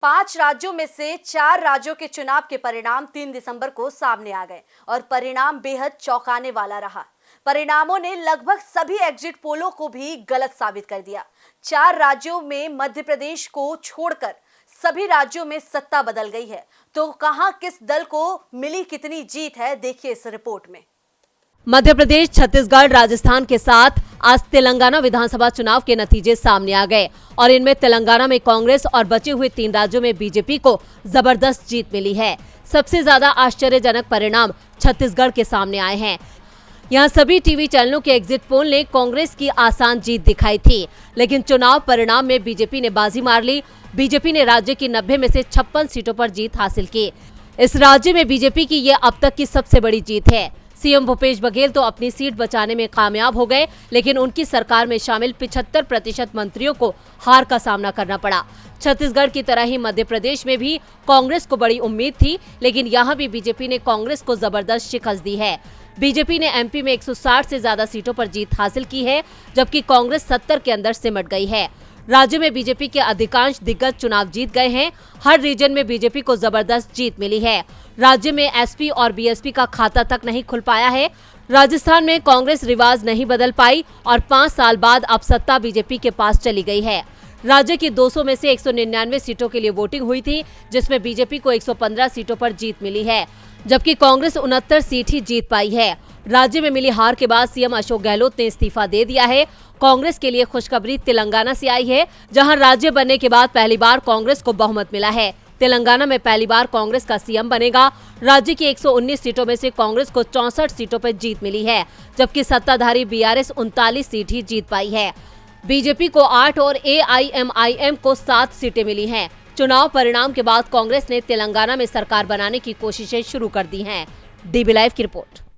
5 राज्यों में से 4 राज्यों के चुनाव के परिणाम 3 दिसंबर को सामने आ गए और परिणाम बेहद चौंकाने वाला रहा। परिणामों ने लगभग सभी एग्जिट पोलों को भी गलत साबित कर दिया। 4 राज्यों में मध्य प्रदेश को छोड़कर सभी राज्यों में सत्ता बदल गई है। तो कहां किस दल को मिली कितनी जीत है, देखिए इस रिपोर्ट में। मध्य प्रदेश, छत्तीसगढ़, राजस्थान के साथ आज तेलंगाना विधानसभा चुनाव के नतीजे सामने आ गए और इनमें तेलंगाना में कांग्रेस और बचे हुए 3 राज्यों में बीजेपी को जबरदस्त जीत मिली है। सबसे ज्यादा आश्चर्यजनक परिणाम छत्तीसगढ़ के सामने आए हैं। यहाँ सभी टीवी चैनलों के एग्जिट पोल ने कांग्रेस की आसान जीत दिखाई थी, लेकिन चुनाव परिणाम में बीजेपी ने बाजी मार ली। बीजेपी ने राज्य की 90 में से 56 सीटों पर जीत हासिल की। इस राज्य में बीजेपी की ये अब तक की सबसे बड़ी जीत है। सीएम भूपेश बघेल तो अपनी सीट बचाने में कामयाब हो गए, लेकिन उनकी सरकार में शामिल 75% मंत्रियों को हार का सामना करना पड़ा। छत्तीसगढ़ की तरह ही मध्य प्रदेश में भी कांग्रेस को बड़ी उम्मीद थी, लेकिन यहाँ भी बीजेपी ने कांग्रेस को जबरदस्त शिकस्त दी है। बीजेपी ने एमपी में 160 से ज्यादा सीटों पर जीत हासिल की है, जबकि कांग्रेस 70 के अंदर सिमट गई है। राज्य में बीजेपी के अधिकांश दिग्गज चुनाव जीत गए हैं। हर रीजन में बीजेपी को जबरदस्त जीत मिली है। राज्य में एसपी और बीएसपी का खाता तक नहीं खुल पाया है। राजस्थान में कांग्रेस रिवाज नहीं बदल पाई और 5 साल बाद अब सत्ता बीजेपी के पास चली गई है। राज्य की 200 में से 199 सीटों के लिए वोटिंग हुई थी, जिसमें बीजेपी को 115 सीटों पर जीत मिली है, जबकि कांग्रेस 69 सीट ही जीत पाई है। राज्य में मिली हार के बाद सीएम अशोक गहलोत ने इस्तीफा दे दिया है। कांग्रेस के लिए खुशखबरी तेलंगाना से आई है, जहां राज्य बनने के बाद पहली बार कांग्रेस को बहुमत मिला है। तेलंगाना में पहली बार कांग्रेस का सीएम बनेगा। राज्य की 119 सीटों में से कांग्रेस को 64 सीटों पर जीत मिली है, जबकि सत्ताधारी बीआरएस 39 सीट ही जीत पाई है। बीजेपी को 8 और एआईएमआईएम को 7 सीटें मिली हैं। चुनाव परिणाम के बाद कांग्रेस ने तेलंगाना में सरकार बनाने की कोशिशें शुरू कर दी हैं। डीबी लाइव की रिपोर्ट।